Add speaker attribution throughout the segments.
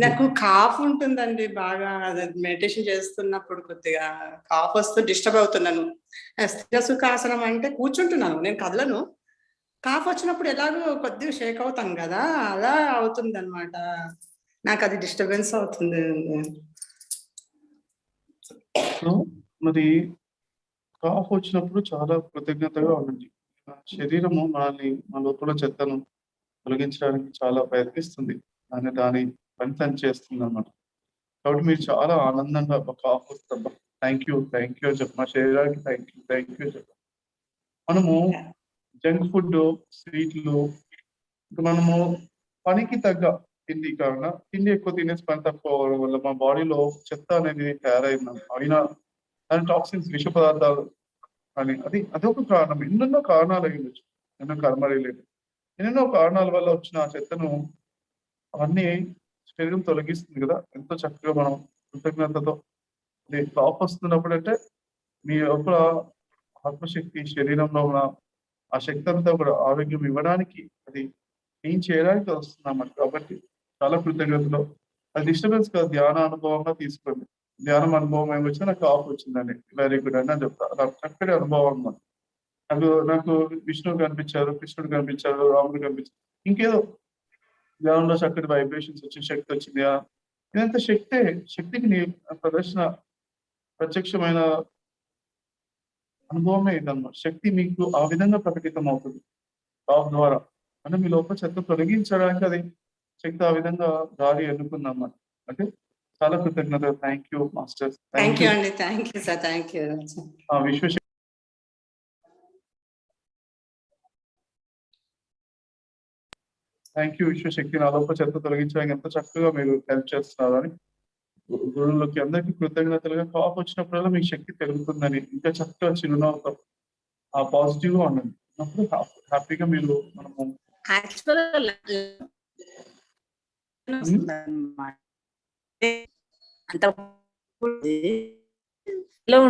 Speaker 1: నాకు కాఫ్ ఉంటుందండి బాగా. మెడిటేషన్ చేస్తున్నప్పుడు కొద్దిగా కాఫ్ వస్తూ డిస్టర్బ్ అవుతున్నాను. స్థిర సుఖాసనం అంటే కూర్చుంటున్నాను, నేను కదలను. కాఫ్ వచ్చినప్పుడు ఎలాగో కొద్దిగా షేక్ అవుతాను కదా, అలా అవుతుంది అనమాట. నాకు అది డిస్టర్బెన్స్ అవుతుంది.
Speaker 2: మరి కాఫ్ వచ్చినప్పుడు చాలా కృతజ్ఞతగా ఉండండి. శరీరము మనల్ని మన లోపల చెత్తను తొలగించడానికి చాలా ప్రయత్నిస్తుంది. దాని పని తను చేస్తుంది అన్నమాట. కాబట్టి మీరు చాలా ఆనందంగా కాఫ్ వస్తాం థ్యాంక్ యూ చెప్ప మా శరీరానికి థ్యాంక్ యూ చెప్ప. మనము జంక్ ఫుడ్, స్వీట్లు, మనము పనికి తగ్గ తిండి కావున తిండి ఎక్కువ తినేసి పని తక్కువ అవ్వడం వల్ల మా బాడీలో చెత్త అనేది తయారైంది. అయినా దాని టాక్సిన్స్, విష పదార్థాలు అని అదొక కారణం. ఎన్నెన్నో కారణాలు అయి ఉండొచ్చు. ఎన్నో కర్మ రిలేటెడ్ ఎన్నెన్నో కారణాల వల్ల వచ్చిన ఆ చెత్తను అవన్నీ శరీరం తొలగిస్తుంది కదా. ఎంతో చక్కగా మనం కృతజ్ఞతతో కాఫ్ వస్తున్నప్పుడు అంటే మీ లోపల ఆత్మశక్తి, శరీరంలో ఉన్న ఆ శక్తి అంతా కూడా ఆరోగ్యం ఇవ్వడానికి, అది ఏం చేయడానికి వస్తుంది అన్నమాట. కాబట్టి చాలా కృతజ్ఞతలో అది డిస్టర్బెన్స్ కాదు, ధ్యాన అనుభవంగా తీసుకోండి. ధ్యానం అనుభవం ఏమొచ్చినా నాకు కాఫ్ వచ్చిందండి, వెరీ గుడ్ అని చెప్తా. నాకు చక్కటి అనుభవం అన్నమాట. నాకు విష్ణువు కనిపించారు, కృష్ణుడు కనిపించారు, రాముడు కనిపించారు, ఇంకేదో ధ్యానంలో చక్కటి వైబ్రేషన్స్ వచ్చి శక్తి వచ్చింది. ఇదంతా శక్తికి ప్రదర్శన, ప్రత్యక్షమైన అనుభవమే ఇదన్నమాట. శక్తి మీకు ఆ విధంగా ప్రకటితం అవుతుంది కాఫ్ ద్వారా. అంటే మీ లోపల చెత్త తొలగించడానికి అది శక్తి ఆ విధంగా దారి ఎన్నుకుందన్నమాట. అంటే చాలా కృతజ్ఞత. Thank you masters.
Speaker 1: Thank you అండి. Thank you sir. Thank you.
Speaker 2: Vishwashakti thank you Vishwashakti. నా లోపల చెత్త తొలగించడానికి ఎంత చక్కగా మీరు హెల్ప్ చేస్తున్నారు అని గురువులకి అందరికీ కృతజ్ఞతలుగా. కాఫ్ వచ్చినప్పుడల్లా మీకు శక్తి పెరుగుతుందని ఇంకా చక్కగా చిరునవ్వుతో ఆ పాజిటివ్ గా ఉండండి. అప్పుడు హ్యాపీగా మీరు మనము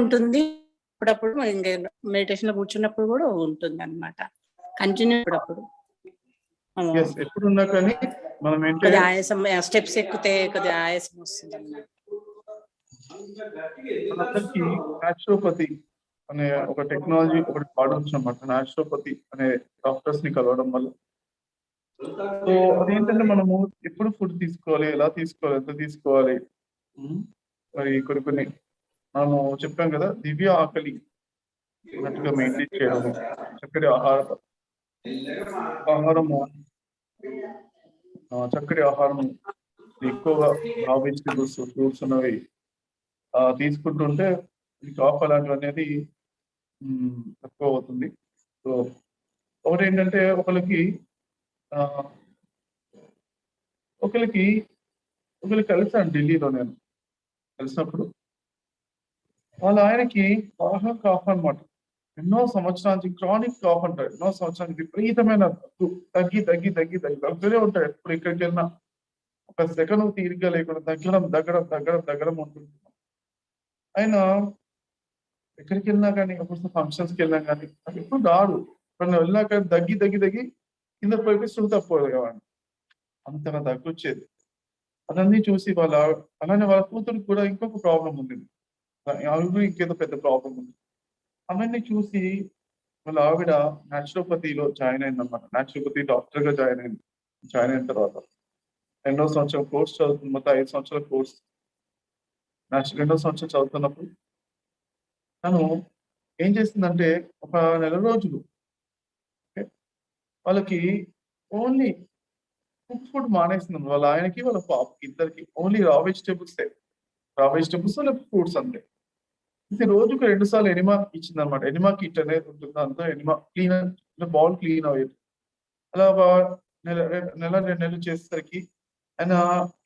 Speaker 1: ఉంటుంది. అప్పుడప్పుడు మెడిటేషన్ లో కూర్చున్నప్పుడు కూడా ఉంటుంది అనమాట. కంటిన్యూ అప్పుడప్పుడు
Speaker 2: ఎప్పుడున్నా కానీ మనం
Speaker 1: కొద్దిగా ఆయాసం, స్టెప్స్ ఎక్కితే కొద్దిగా ఆయాసం వస్తుంది అన్నమాట.
Speaker 2: మనందరికీ న్యాచురోపతి అనే ఒక టెక్నాలజీ ఒకటి వాడవచ్చు అన్నమాట. న్యాచురోపతి అనే డాక్టర్స్ ని కలవడం వల్ల. సో అదేంటంటే మనము ఎప్పుడు ఫుడ్ తీసుకోవాలి, ఎలా తీసుకోవాలి, ఎంత తీసుకోవాలి, మరి కొన్ని మనము చెప్పాం కదా, దివ్య ఆకలి అన్నట్టుగా మెయింటైన్ చేయడము, చక్కటి ఆహారము, చక్కటి ఆహారము, ఎక్కువగా రా వెజిటబుల్స్, ఫ్రూట్స్ ఉన్నవి తీసుకుంటుంటే కాఫ్ అలాంటివి అనేది తక్కువ అవుతుంది. సో ఒకటి ఏంటంటే ఒకరికి కలిసాను ఢిల్లీలో. నేను కలిసినప్పుడు ఆయనకి బాగా కాఫ్ అనమాట. ఎన్నో సంవత్సరానికి క్రానిక్ కాఫ్ అంటారు. ఎన్నో సంవత్సరానికి విపరీతమైన తగ్గుతూనే ఉంటాడు. ఎప్పుడు ఎక్కడికి వెళ్ళినా ఒక సెకండ్ తీరిగ్గా లేకుండా దగ్గడం ఉంటుంది. ఆయన ఎక్కడికి వెళ్ళినా కానీ, అప్పుడు ఫంక్షన్స్కి వెళ్ళినా కానీ ఎప్పుడు రాడు. ఎప్పుడన్నా వెళ్ళినా కానీ దగ్గి కింద పడిపోయి సుడు తప్పదు కదా, అంతగా దగ్గొచ్చేది. అదన్నీ చూసి అలానే వాళ్ళ కూతురికి కూడా ఇంకొక ప్రాబ్లం ఉంది, ఆవిడ ఇంకేదో పెద్ద ప్రాబ్లం ఉంది. అవన్నీ చూసి వాళ్ళ ఆవిడ న్యాచురోపతిలో జాయిన్ అయిందన్నమాట. న్యాచురోపతి డాక్టర్ గా జాయిన్ అయిన తర్వాత 2వ సంవత్సరం కోర్స్ చదువుతుంది. మొత్తం 5 సంవత్సరాల కోర్స్. 2వ సంవత్సరం చదువుతున్నప్పుడు తను ఏం చేసిందంటే, ఒక నెల రోజులు వాళ్ళకి ఓన్లీ కుక్ ఫుడ్ మానేస్తుంది. వాళ్ళ ఆయనకి, వాళ్ళ పాపకి, ఇద్దరికి ఓన్లీ రా వెజిటేబుల్స్ లేకపోతే ఫ్రూట్స్ అంతే. ఇది రోజుకు 2 సార్లు ఎనిమా ఇచ్చింది అనమాట. ఎనిమా కిట్ అనేది ఉంటుంది. దాంతో ఎనిమా బౌల్ క్లీన్ అయ్యేది. అలా నెల 2 నెలలు చేసేసరికి ఆయన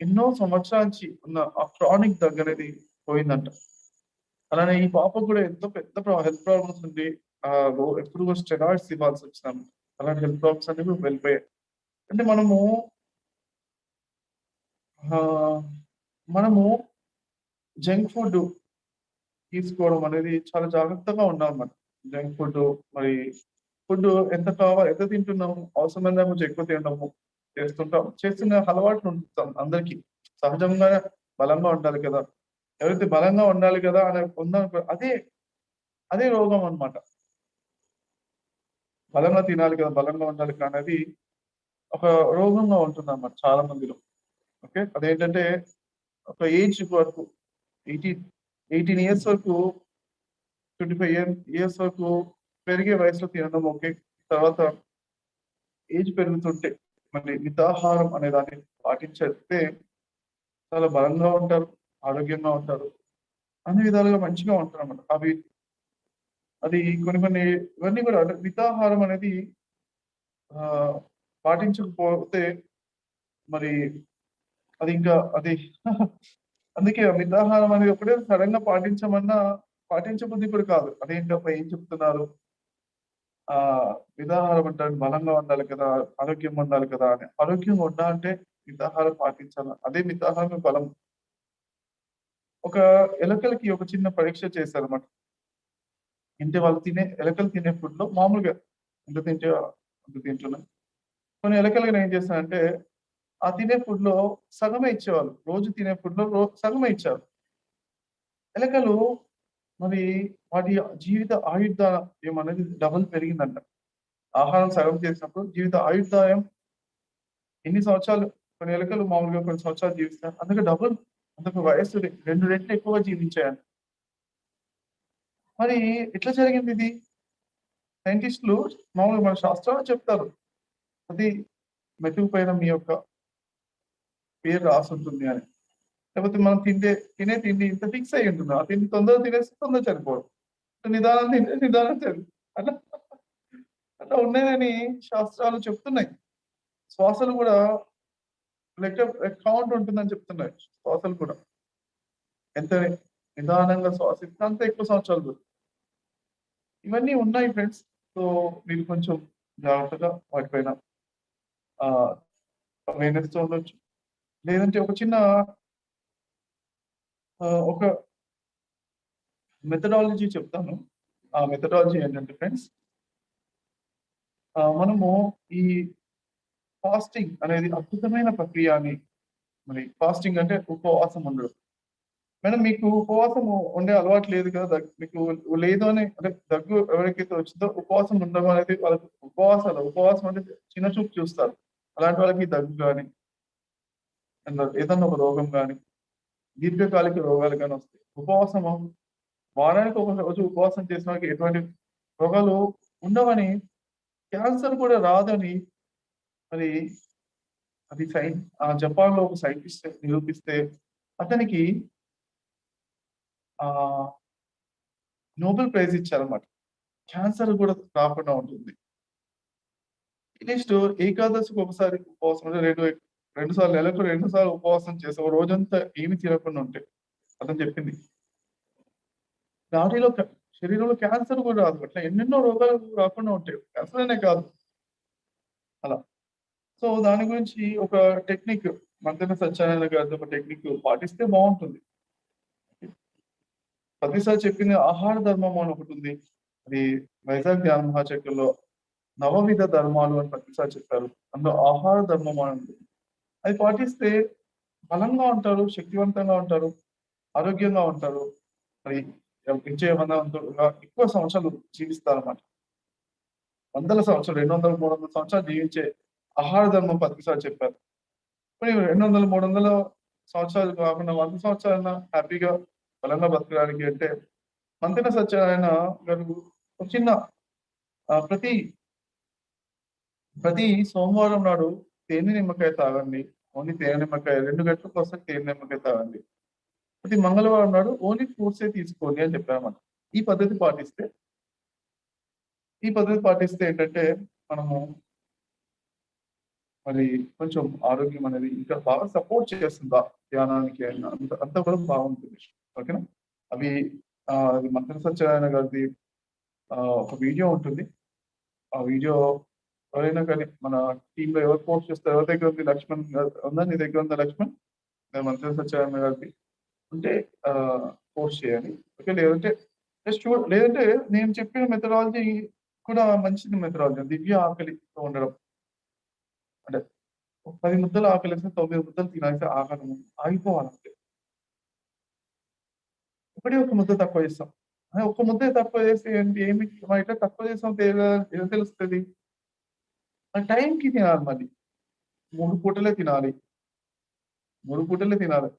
Speaker 2: ఎన్నో సంవత్సరాల నుంచి ఉన్న ఆ క్రానిక్ అనేది పోయిందంట. అలానే ఈ పాపకు కూడా ఎంతో పెద్ద హెల్త్ ప్రాబ్లమ్స్ ఉంది. ఎప్పుడు కూడా స్టెరాయిడ్స్ ఇవ్వాల్సి వచ్చినాము. అలాంటి హెల్త్ ప్రాబ్లమ్స్ అన్ని కూడా వెళ్ళిపోయాయి. అంటే మనము జంక్ ఫుడ్ తీసుకోవడం అనేది చాలా జాగ్రత్తగా ఉండాలన్నమాట. జంక్ ఫుడ్, మరి ఫుడ్ ఎంత తింటున్నాము, అవసరమైన కొంచెం ఎక్కువ తినడము, చేస్తుంటాం. చేస్తున్న అలవాట్లు ఉంటాం అందరికీ. సహజంగా బలంగా ఉండాలి కదా! ఎవరైతే బలంగా ఉండాలి కదా అనే ఉందనుకో అదే రోగం అన్నమాట. బలంగా తినాలి కదా, బలంగా ఉండాలి కదా అనేది ఒక రోగంగా ఉంటుందన్నమాట చాలా మందిలో. ఓకే. అదేంటంటే ఒక ఏజ్ వరకు 18 ఇయర్స్ వరకు, 25 ఇయర్స్ వరకు పెరిగే వయసులో తినడం ఓకే. తర్వాత ఏజ్ పెరుగుతుంటే మళ్ళీ మితాహారం అనే దాన్ని పాటించేస్తే చాలా బలంగా ఉంటారు, ఆరోగ్యంగా ఉంటారు. అన్ని విధాలుగా మంచిగా ఉంటారన్నమాట. అది కొన్ని ఇవన్నీ కూడా అంటే మితాహారం అనేది పాటించకపోతే మరి అది ఇంకా అది అందుకే మితాహారం అనేది ఒకటే సడన్ గా పాటించమన్నా పాటించబుద్ధి కూడా కాదు. అదేంటబ్బా ఏం చెప్తున్నారు? మితాహారం అంటారు బలంగా ఉండాలి కదా, ఆరోగ్యంగా ఉండాలి కదా అని. ఆరోగ్యంగా ఉండాలంటే మితాహారం పాటించాలి. అదే మితాహారం బలం. ఒక ఎలకలకి ఒక చిన్న పరీక్ష చేశారన్నమాట. అంటే వాళ్ళు ఎలకలు తినే ఫుడ్‌లో మామూలుగా ఎంత తింటే అంత తింటున్నాయి. కొన్ని ఎలకలు ఏం చేస్తారంటే, ఆ తినే ఫుడ్‌లో సగమే ఇచ్చేవాళ్ళు. రోజు తినే ఫుడ్‌లో సగమే ఇచ్చారు. ఎలకలు మరి వాటి జీవిత ఆయుర్దాయం అనేది డబుల్ పెరిగిందంట. ఆహారం సగం చేసినప్పుడు జీవిత ఆయుర్దాయం ఎన్ని సంవత్సరాలు, కొన్ని ఎలకలు మామూలుగా కొన్ని సంవత్సరాలు జీవిస్తాయి. అందుకే డబుల్, అంతకు వయస్సు 2 రెట్లు ఎక్కువగా జీవించాయంట. మరి ఎట్లా జరిగింది ఇది? సైంటిస్టులు మామూలుగా మన శాస్త్రాల్లో చెప్తారు. అది మెతుకు పైన మీ యొక్క పేరు రాసుంటుంది అని. లేకపోతే మనం తినే తిండి ఇంత ఫిక్స్ అయ్యి ఉంటుంది. ఆ తిండి తొందరగా తినేస్తే తొందరగా చనిపోవడం. నిదానం తింటే నిదానం అట్లా అట్లా ఉన్నాయని శాస్త్రాలు చెప్తున్నాయి. శ్వాసలు కూడా కౌంట్ ఉంటుందని చెప్తున్నాయి శ్వాసలు కూడా. ఎంత నిదానంగా శ్వాసిస్తే అంత ఎక్కువ సంవత్సరాలు బతుకుతాం. ఇవన్నీ ఉన్నాయి ఫ్రెండ్స్. సో మీరు కొంచెం జాగ్రత్తగా వాటిపైన అవేర్నెస్ తో ఉండొచ్చు. లేదంటే ఒక చిన్న ఒక మెథడాలజీ చెప్తాను. ఆ మెథడాలజీ ఏంటంటే ఫ్రెండ్స్, మనము ఈ ఫాస్టింగ్ అనేది అద్భుతమైన ప్రక్రియ అని. మరి ఫాస్టింగ్ అంటే ఉపవాసం ఉండడం. మేడం మీకు ఉపవాసం ఉండే అలవాటు లేదు కదా, మీకు లేదు అని అంటే దగ్గు ఎవరికైతే వచ్చిందో ఉపవాసం ఉండడం అనేది వాళ్ళకి ఉపవాసం అంటే చిన్న చూపు చూస్తారు. అలాంటి వాళ్ళకి దగ్గు కానీ ఏదన్నా ఒక రోగం కానీ దీర్ఘకాలిక రోగాలు కానీ వస్తాయి. ఉపవాసము వారానికి ఒక రోజు ఉపవాసం చేసిన వాళ్ళకి ఎటువంటి రోగాలు ఉండవని, క్యాన్సర్ కూడా రాదని మరి అది జపాన్ లో ఒక సైంటిస్ట్ నిరూపిస్తే అతనికి ఆ నోబెల్ ప్రైజ్ ఇచ్చారన్నమాట. క్యాన్సర్ కూడా రాకుండా ఉంటుంది. నెక్స్ట్ ఏకాదశికి ఒకసారి ఉపవాసం అంటే రెండు సార్లు నెలకు 2 సార్లు ఉపవాసం చేసి ఒక రోజంతా ఏమి తినకుండా ఉంటే అతను చెప్పింది బాడీలో శరీరంలో క్యాన్సర్ కూడా రాదు. అట్లా ఎన్నెన్నో రోగాలు రాకుండా ఉంటాయి. క్యాన్సర్ అనే కాదు అలా. సో దాని గురించి ఒక టెక్నిక్ మంతెన సత్యనారాయణ గారి ఒక టెక్నిక్ పాటిస్తే బాగుంటుంది. ప్రతిసారి చెప్పింది ఆహార ధర్మం అని ఒకటి ఉంది. అది వైజాగ్ ధ్యాన మహాచక్రంలో నవవిధ ధర్మాలు అని ప్రతిసారి చెప్పారు. అందులో ఆహార ధర్మం అని ఉంటుంది. అది పాటిస్తే బలంగా ఉంటారు, శక్తివంతంగా ఉంటారు, ఆరోగ్యంగా ఉంటారు. మరి విజయవంతంగా ఎక్కువ సంవత్సరాలు జీవిస్తారన్నమాట. వందల సంవత్సరాలు 200, 300 సంవత్సరాలు జీవించే ఆహార ధర్మం ప్రతిసారి చెప్పారు. 200, 300 సంవత్సరాలు కాకుండా 100 సంవత్సరాలైనా హ్యాపీగా బలంగా బతకడానికి అంటే మంతెన సత్యనారాయణ గారు ఒక చిన్న ప్రతి సోమవారం నాడు తేనె నిమ్మకాయ తాగండి. ఓన్లీ తేనె నిమ్మకాయ 2 గంటలకు ఒకసారి తేనె నిమ్మకాయ తాగండి. ప్రతి మంగళవారం నాడు ఓన్లీ ఫ్రూట్సే తీసుకోండి అని చెప్పారన్నమాట. ఈ పద్ధతి పాటిస్తే ఏంటంటే మనము మరి కొంచెం ఆరోగ్యం అనేది ఇంకా బాగా సపోర్ట్ చేస్తుంది ధ్యానానికి అయినా అంతా కూడా బాగుంటుంది. ఓకేనా? అది మంత్ర సత్యనారాయణ గారిది ఒక వీడియో ఉంటుంది. ఆ వీడియో ఎవరైనా కానీ మన టీంలో ఎవరు పోస్ట్ చేస్తారు, ఎవరి దగ్గర ఉంది లక్ష్మణ్ ఉందా, నీ దగ్గర ఉందా లక్ష్మణ్? మంత్ర సత్యనారాయణ గారిది ఉంటే పోస్ట్ చేయాలి. ఓకే. లేదంటే లేదంటే నేను చెప్పిన మెథడాలజీ కూడా మంచిది. మెథడాలజీ దివ్య ఆకలితో ఉండడం అంటే 10 ముద్దలు ఆకలేస్తే 9 ముద్దలు తినాల్సి ఆగడము ఆగిపోవాలంటే. ఒకటే ఒక ముద్ద తక్కువ చేస్తాం. ఒక్క ముద్దే తక్కువ చేస్తే ఏంటి ఏమి ఎట్లా తక్కువ చేస్తాం ఏం తెలుస్తది? టైంకి తినాలి మళ్ళీ. 3 పూటలే తినాలి. 3 పూటలే తినాలి.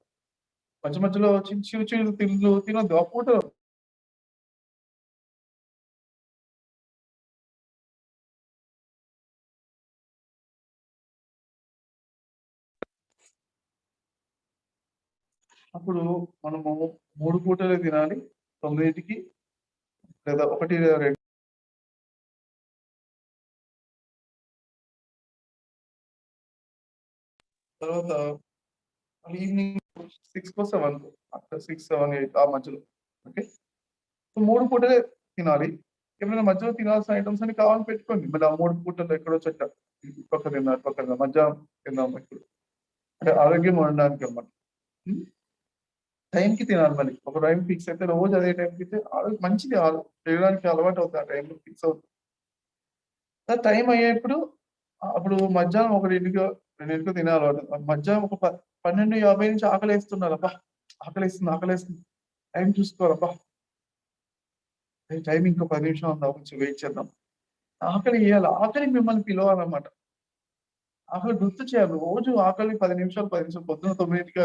Speaker 2: మధ్య మధ్యలో చిన్న చిన్న తిండ్లు తినొద్దు. ఆ పూట అప్పుడు మనము 3 పూటలే తినాలి. 9కి లేదా 1, 2 తర్వాత ఈవినింగ్ 6కో 7కో ఆఫ్టర్ 6, 7, 8 ఆ మధ్యలో. ఓకే. సో 3 పూటలే తినాలి. ఏమైనా మధ్యలో తినాల్సిన ఐటమ్స్ అన్ని కావాలని పెట్టుకోండి. మళ్ళీ ఆ 3 పూటల్లో ఎక్కడో చోట పక్క తిన్నారు, పక్క తిన్నారు. మధ్యాహ్నం తిన్నాము ఇప్పుడు. అంటే ఆరోగ్యం ఉండడానికి అన్నమాట. టైంకి తినాలి మళ్ళీ. ఒక టైం ఫిక్స్ అయితే రోజు అదే టైంకి తింటే మంచిది. శరీరానికి అలవాటు అవుతుంది. ఆ టైంలో ఫిక్స్ అవుతుంది. టైం అయ్యేప్పుడు అప్పుడు మధ్యాహ్నం 1కో 2కో తినే అలవాటు. మధ్యాహ్నం ఒక 12:50 నుంచి ఆకలేస్తున్నారు. అబ్బా ఆకలేస్తుంది. టైం చూసుకోవాలబ్బా. టైం ఇంకో 10 నిమిషాలు ఉందా, కొంచెం వెయిట్ చేద్దాం. ఆకలి వేయాలి. ఆకలి మిమ్మల్ని పిలవాలన్నమాట. ఆకలి గుర్తు చేయాలి. రోజు ఆకలి 10 నిమిషాలు పొద్దున 9కి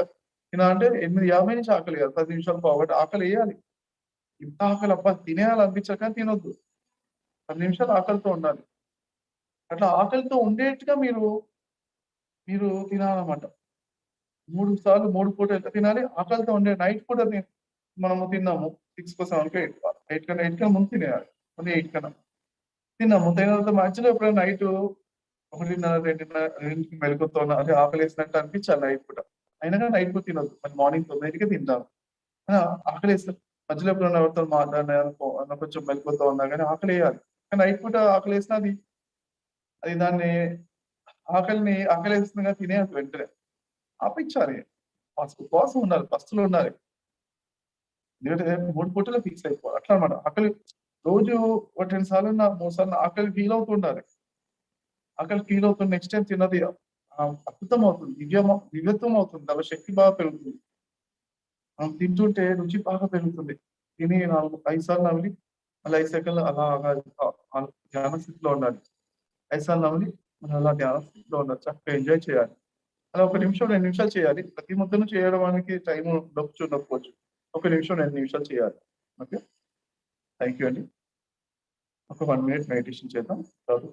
Speaker 2: తినాలంటే 8:50 నుంచి ఆకలి కాదు. 10 నిమిషాలు పావుగంట ఆకలి వేయాలి. ఇంత ఆకలి అబ్బా తినేయాలనిపించక తినొద్దు. 10 నిమిషాలు ఆకలితో ఉండాలి. అట్లా ఆకలితో ఉండేట్టుగా మీరు తినాలన్నమాట. 3 సార్లు 3 పూటలు ఎంత తినాలి? ఆకలితో ఉండే నైట్ పూట మనము తిన్నాము. 6కో 7కో 8 కన్నా ముందు తినేయాలి. మళ్ళీ 8 కన్నా తిన్నాము. తిన్న తర్వాత మధ్యలో ఎప్పుడైనా నైట్ 1:30, 2కి మెలుకువతో అదే ఆకలేసినట్టు అనిపించాలి నైట్ పూట. అయినా కానీ నైట్ పూట తినొద్దు. మళ్ళీ మార్నింగ్ 9కే తింటాము. ఆకలేస్తుంది. మధ్యలో ఎప్పుడైనా ఎవరితో మాట్లాడినారనుకో కొంచెం మెలుకువతో ఉన్నా కానీ ఆకలేయాలి. కానీ నైట్ పూట ఆకలేసినా అది దాన్ని ఆకలేస్తుందిగా తినేయాలి వెంటనే. ఆపించాలి. ఉపవాసం ఉండాలి. పస్తులు ఉండాలి. ఎందుకంటే 3 పూటలు ఫిక్స్ అయిపోవాలి. అట్లా అన్నమాట. ఆకలి రోజు 1, 2 సార్లన్నా 3 సార్లు ఆకలి ఫీల్ అవుతూ ఉండాలి. ఆకలి ఫీల్ అవుతుంది. నెక్స్ట్ టైం తిన్నది అద్భుతం అవుతుంది. దివ్యత్వం అవుతుంది. దాని శక్తి బాగా పెరుగుతుంది. మనం తింటుంటే రుచి బాగా పెరుగుతుంది. తిని 5 సార్లు నమిలి మళ్ళీ 5 సెకండ్లు అలాగా ధ్యాన స్థితిలో ఉండాలి. 5 సార్లు నమిలి మనం అలా ధ్యాన స్థితిలో ఉండాలి. చక్కగా ఎంజాయ్ చేయాలి. అలా 1 నిమిషం 2 నిమిషాలు చేయాలి. ప్రతి ముద్దను చేయడానికి టైం ఉండకపోవచ్చు. 1 నిమిషం 2 నిమిషాలు చేయాలి. ఓకే. థ్యాంక్ యూ అండి. ఒక 1 మినిట్ మెడిటేషన్ చేద్దాం.